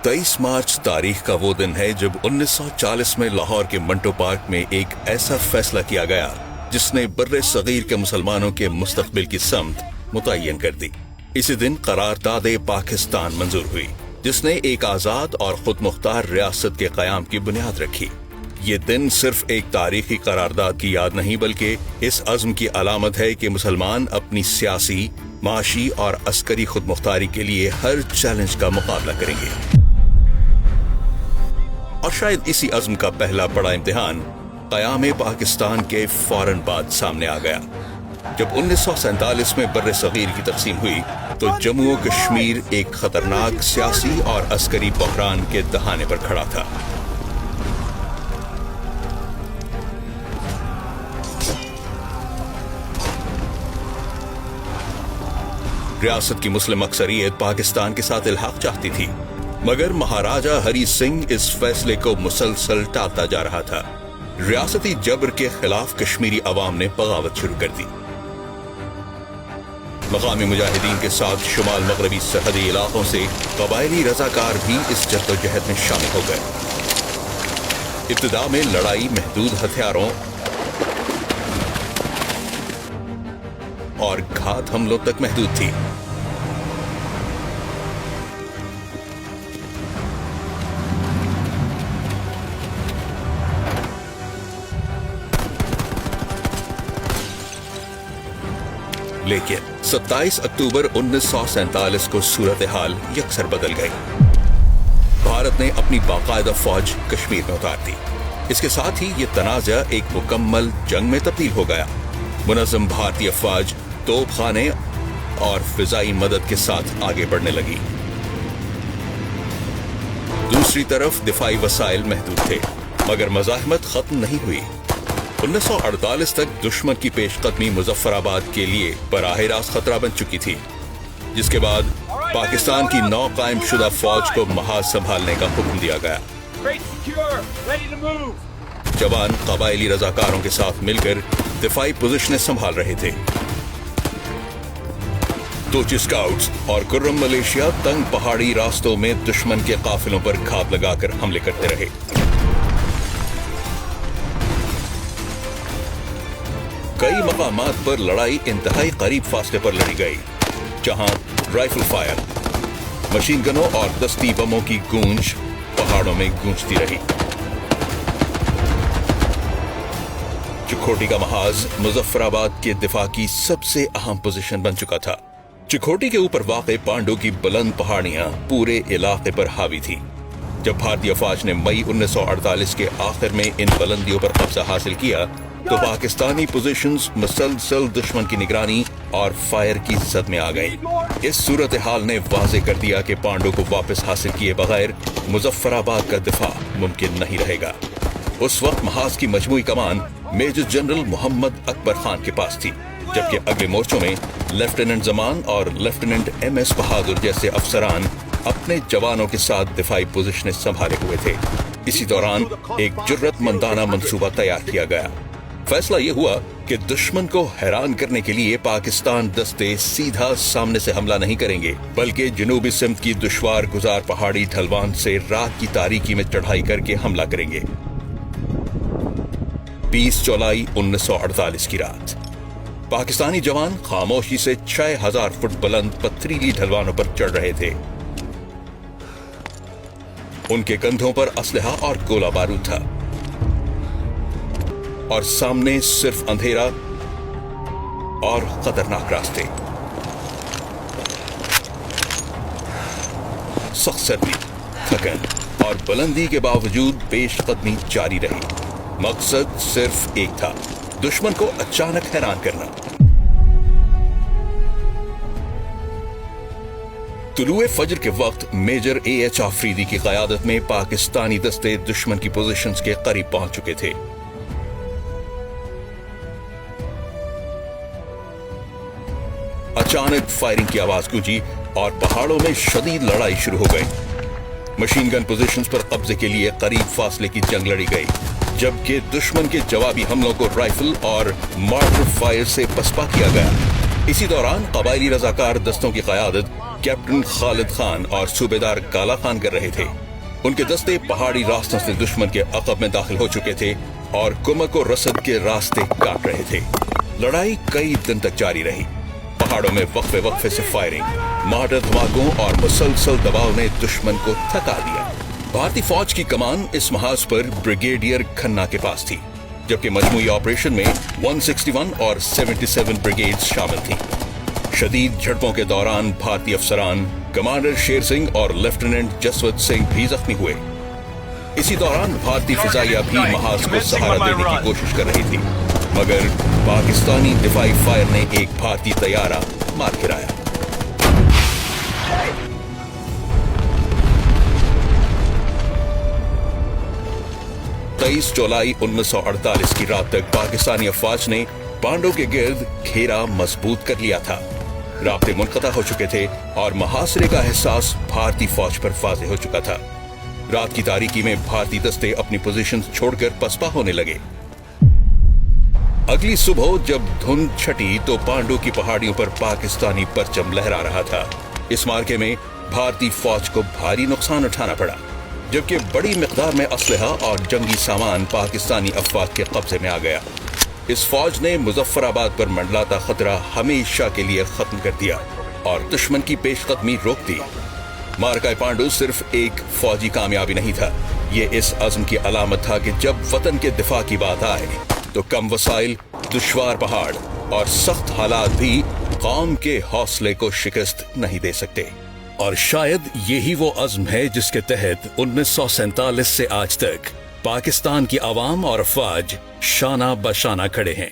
23 मार्च तारीख का वो दिन है जब 1940 में लाहौर के मंटो पार्क में एक ऐसा फैसला किया गया जिसने बर्रे सगीर के मुसलमानों के मुस्तकबिल की समत मुतय्यन कर दी। इसी दिन करारदाद पाकिस्तान मंजूर हुई, जिसने एक आजाद और खुद मुख्तार रियासत के कयाम की बुनियाद रखी। ये दिन सिर्फ एक तारीखी करारदाद की याद नहीं बल्कि इस अज़्म की अलामत है कि मुसलमान अपनी सियासी, माशी और अस्करी खुद मुख्तारी के लिए हर चैलेंज का मुकाबला करेंगे। और शायद इसी अज़्म का पहला बड़ा इम्तिहान क़याम पाकिस्तान के फौरन बाद सामने आ गया, जब 1947 में बर्रे सगीर की तक़सीम हुई तो जम्मू और कश्मीर एक खतरनाक सियासी और अस्करी बहरान के दहाने पर खड़ा था। रियासत की मुस्लिम अक्सरियत पाकिस्तान के साथ इल्हाक चाहती थी, मगर महाराजा हरी सिंह इस फैसले को मुसलसल टालता जा रहा था। रियासती जबर के खिलाफ कश्मीरी अवाम ने बगावत शुरू कर दी। मकामी मुजाहिदीन के साथ शुमाल मगरबी सरहदी इलाकों से कबायली रजाकार भी इस जद्दोजहद में शामिल हो गए। इब्तिदा में लड़ाई महदूद हथियारों और घात हमलों तक महदूद थी। लेकिन 27 अक्टूबर 1947 को सूरत हाल यकसर बदल गई। भारत ने अपनी बाकायदा फौज कश्मीर में उतार दी। इसके साथ ही ये तनाज़ा एक मुकम्मल जंग में तब्दील हो गया। मुनज़्ज़म भारतीय फौज तोपखाने और फिजाई मदद के साथ आगे बढ़ने लगी। दूसरी तरफ दिफाई वसाइल महदूद थे, मगर मज़ाहमत खत्म नहीं हुई। 1948 तक दुश्मन की पेशकदमी मुजफ्फराबाद के लिए बराह रास्त खतरा बन चुकी थी, जिसके बाद पाकिस्तान की नौ कायम शुदा फौज को महाज संभालने का हुक्म दिया गया। जवान कबायली रजाकारों के साथ मिलकर दिफाई पोजीशनें संभाल रहे थे। तोची स्काउट्स और कुर्रम मलेशिया तंग पहाड़ी रास्तों में दुश्मन के काफिलों पर घात लगाकर हमले करते रहे। कई मकामात पर लड़ाई इंतहाई करीब फासले पर लड़ी गई, जहां राइफल फायर, मशीन गनों और दस्ती बमों की गूंज पहाड़ों में गूंजती रही। चिखोटी का महाज मुजफ्फराबाद के दिफा की सबसे अहम पोजीशन बन चुका था। चिखोटी के ऊपर वाक़े पांडु की बुलंद पहाड़ियां पूरे इलाके पर हावी थी। जब भारतीय फौज ने मई 1948 के आखिर में इन बुलंदियों पर कब्जा हासिल किया तो पाकिस्तानी पोजीशंस मुसलसल दुश्मन की निगरानी और फायर की जद में आ गई। इस सूरत हाल ने वाज़े कर दिया कि पांडु को वापस हासिल किए बगैर मुजफ्फराबाद का दिफा मुमकिन नहीं रहेगा। उस वक्त महाज की मजमूई कमान मेजर जनरल मोहम्मद अकबर खान के पास थी, जबकि अगले मोर्चों में लेफ्टिनेंट जमान और लेफ्टिनेंट MS बहादुर जैसे अफसरान अपने जवानों के साथ दिफाई पोजीशनें संभाले हुए थे। इसी दौरान एक जुर्रतमंदाना मंसूबा तैयार किया गया। फैसला यह हुआ कि दुश्मन को हैरान करने के लिए पाकिस्तान दस्ते सीधा सामने से हमला नहीं करेंगे, बल्कि जनूबी सिमत की दुश्वार गुजार पहाड़ी ढलवान से रात की तारीकी में चढ़ाई करके हमला करेंगे। 20 जुलाई 1948 की रात पाकिस्तानी जवान खामोशी से 6000 फुट बुलंद पथरीली ढलवानों पर चढ़ रहे थे। उनके कंधों पर असलहा और गोला बारूद था और सामने सिर्फ अंधेरा और खतरनाक रास्ते। सख्त सर्दी, थकन और बुलंदी के बावजूद पेशकदमी जारी रही। मकसद सिर्फ एक था, दुश्मन को अचानक हैरान करना। तुलुए फजर के वक्त मेजर AH आफरीदी की क़यादत में पाकिस्तानी दस्ते दुश्मन की पोजीशंस के करीब पहुंच चुके थे। अचानक फायरिंग की आवाज गूंजी और पहाड़ों में शदीद लड़ाई शुरू हो गई। मशीन गन पोजीशंस पर कब्जे के लिए करीब फासले की जंग लड़ी गई, जबकि दुश्मन के जवाबी हमलों को राइफल और मॉर्टर फायर से पसपा किया गया। इसी दौरान कबायली रजाकार दस्तों की क़यादत कैप्टन खालिद खान और सूबेदार काला खान कर रहे थे। उनके दस्ते पहाड़ी रास्तों से दुश्मन के अक़ब में दाखिल हो चुके थे और कुमक और रसद के रास्ते काट रहे थे। लड़ाई कई दिन तक जारी रही। पहाड़ों में वक्फे वक्फे से फायरिंग, मार्टर धमाकों और मुसलसल दबाव ने दुश्मन को थका दिया। भारतीय फौज की कमान इस महाज पर ब्रिगेडियर खन्ना के पास थी, जबकि मजमूई ऑपरेशन में 161 और 77 ब्रिगेड्स शामिल थी। शदीद झड़पों के दौरान भारतीय अफसरान कमांडर शेर सिंह और लेफ्टिनेंट जसवंत सिंह भी जख्मी हुए। इसी दौरान भारतीय फिजाइया भी महाज को सहारा देने की कोशिश कर रही थी, मगर पाकिस्तानी दिफाई फायर ने एक भारतीय तैयारा मार गिराया। जुलाई 1948 की रात तक पाकिस्तानी अफवाज ने पांडों के गिर्द घेरा मजबूत कर लिया था। राब्ते मुनक़ता हो चुके थे और मुहासरे का एहसास भारतीय फौज पर वाज़ेह हो चुका था। रात की तारीकी में भारतीय दस्ते अपनी पोजीशन छोड़कर पसपा होने लगे। अगली सुबह जब धुंध छटी तो पांडों की पहाड़ियों पर पाकिस्तानी परचम लहरा रहा था। इस मार्के में भारतीय फौज को भारी नुकसान उठाना पड़ा, जबकि बड़ी मिकदार में असलहा और जंगी सामान पाकिस्तानी अफवाज के कब्जे में आ गया। इस फौज ने मुजफ्फराबाद पर मंडलाता खतरा हमेशा के लिए खत्म कर दिया और दुश्मन की पेशकदमी रोक दी। मार्का पांडु सिर्फ एक फौजी कामयाबी नहीं था, ये इस अज़्म की अलामत था कि जब वतन के दिफा की बात आए तो कम वसाइल, दुश्वार पहाड़ और सख्त हालात भी कौम के हौसले को शिकस्त नहीं दे सकते। और शायद यही वो अज़्म है जिसके तहत 1947 से आज तक पाकिस्तान की आवाम और अफवाज शाना बशाना खड़े हैं।